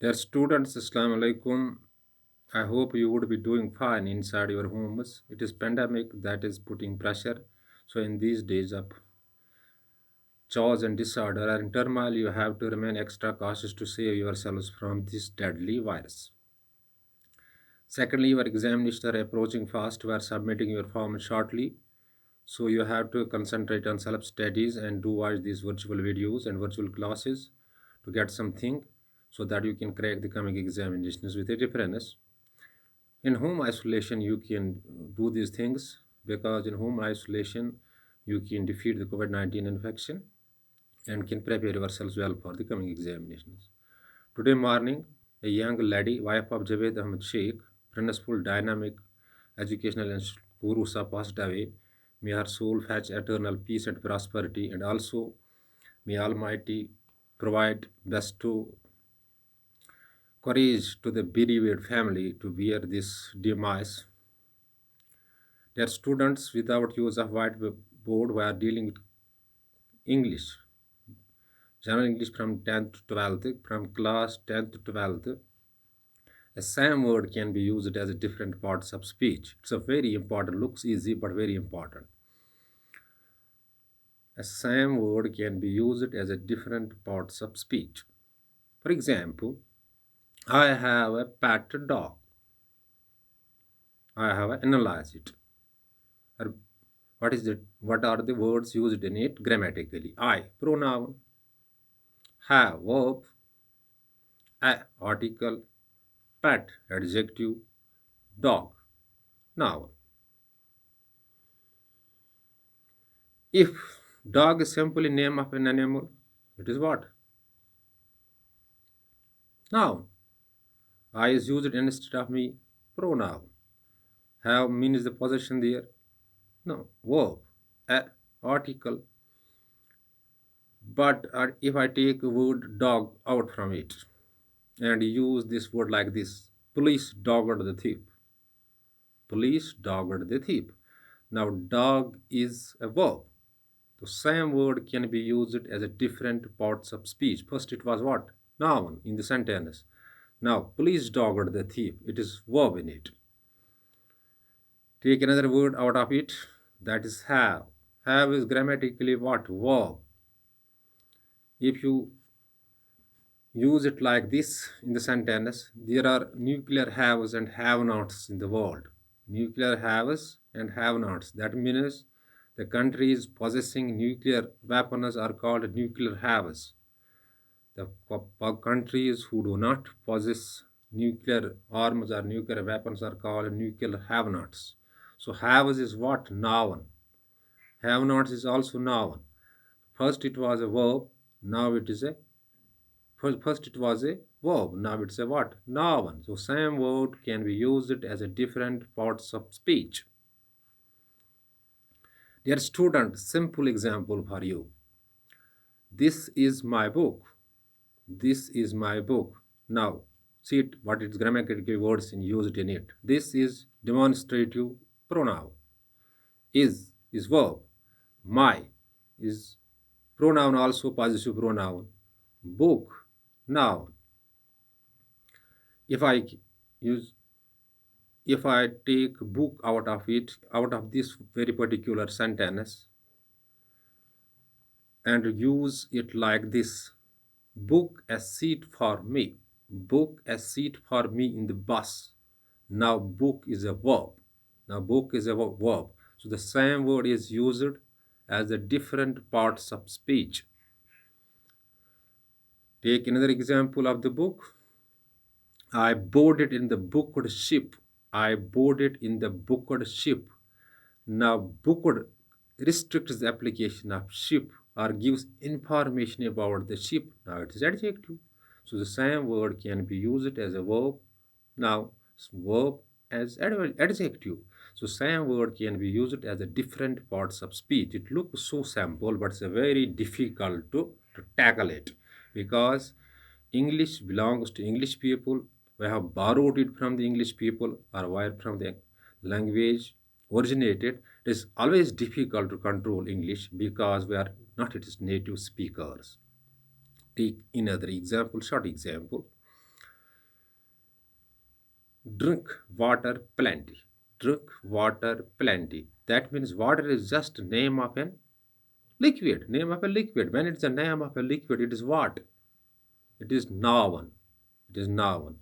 Dear students, Assalamu alaikum. I hope you would be doing fine inside your homes. It is pandemic that is putting pressure. So in these days of chaos and disorder and turmoil, you have to remain extra cautious to save yourselves from this deadly virus. Secondly, your examinations are approaching fast. We are submitting your form shortly. So you have to concentrate on self-studies and do watch these virtual videos and virtual classes to get something so that you can crack the coming examinations with a difference. In home isolation you can do these things because in home isolation you can defeat the covid-19 infection and can prepare yourselves well for the coming examinations. Today morning, a young lady, wife of Javed Ahmed Sheikh, principal dynamic educational institute Purusa, passed away. May her soul fetch eternal peace and prosperity, and also may Almighty provide best to courage to the bereaved family to bear this demise. Their students without use of whiteboard were dealing with English, general English from 10th to 12th, from class 10th to 12th. A same word can be used as a different parts of speech. It's a very important, looks easy but very important. A same word can be used as a different parts of speech. For example, I have a pet dog. I have analyzed it. Or what is it? What are the words used in it grammatically? I, pronoun, have, verb, a, article, pet, adjective, dog, noun. If dog is simply name of an animal, it is what? Noun. I is used instead of me, pronoun. Have means the possession there. No, verb, a, article. But if I take a word dog out from it and use this word like this, police dogged the thief. Police dogged the thief. Now, dog is a verb. The same word can be used as a different parts of speech. First, it was what? Noun in the sentence. Now, police dogged the thief. It is verb in it. Take another word out of it. That is have. Have is grammatically what? Verb. If you use it like this in the sentence, there are nuclear haves and have-nots in the world. Nuclear haves and have-nots. That means the countries possessing nuclear weapons are called nuclear haves. The countries who do not possess nuclear arms or nuclear weapons are called nuclear have-nots. So haves is what? Noun. Have-nots is also noun. First it was a verb, now it is a first it was a verb, now it's a what? Noun. So same word can be used as a different parts of speech. Dear student, simple example for you. This is my book. This is my book. Now, see it, what its grammatical words in used in it. This is demonstrative pronoun. Is verb. My is pronoun, also possessive pronoun. Book, noun. If I use if I take book out of it, out of this very particular sentence, and use it like this, book a seat for me. Book a seat for me in the bus. Now book is a verb. Now book is a verb. So the same word is used as the different parts of speech. Take another example of the book. I boarded in the booked ship. I boarded in the booked ship. Now booked restricts the application of ship or gives information about the ship. Now it is adjective. So the same word can be used as a verb. Now verb as adjective. So same word can be used as a different parts of speech. It looks so simple, but it's a very difficult to tackle it because English belongs to English people. We have borrowed it from the English people or where from the language originated. It is always difficult to control English because we are not its native speakers. Take another example, short example. Drink water plenty. Drink water plenty. That means water is just name of an liquid. Name of a liquid. When it's the name of a liquid, it is what? It is noun. It is noun.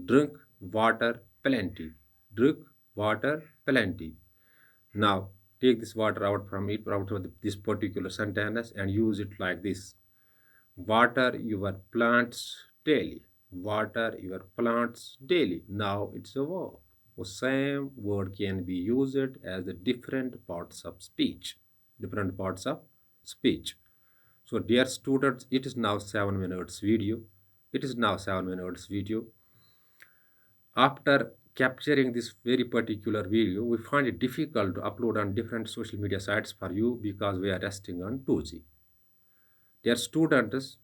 Drink water plenty. Drink water plenty. Now take this water out from it, out of this particular sentence and use it like this. Water your plants daily. Water your plants daily. Now it's a verb. The same word can be used as the different parts of speech. Different parts of speech. So dear students, it is now 7 minutes video. It is now 7 minutes video. After capturing this very particular video, we find it difficult to upload on different social media sites for you because we are resting on 2G. Dear students,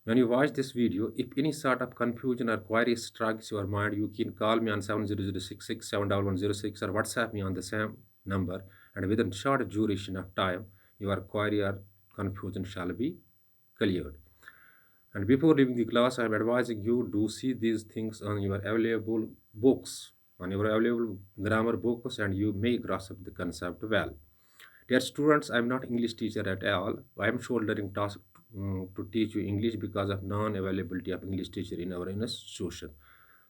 when you watch this video, if any sort of confusion or query strikes your mind, you can call me on 70066 or WhatsApp me on the same number, and within short duration of time, your query or confusion shall be cleared. And before leaving the class, I am advising you do see these things on your available books, on your available grammar books, and you may grasp the concept well. Dear students, I am not English teacher at all. I am shouldering task to teach you English because of non-availability of English teacher in our institution.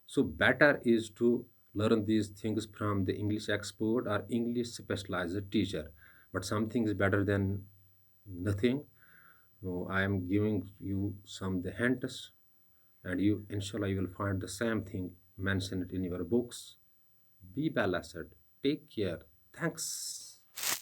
So better is to learn these things from the English expert or English specialized teacher. But something is better than nothing. So I am giving you some the hints, and you inshallah you will find the same thing mentioned in your books. Be blessed. Take care. Thanks.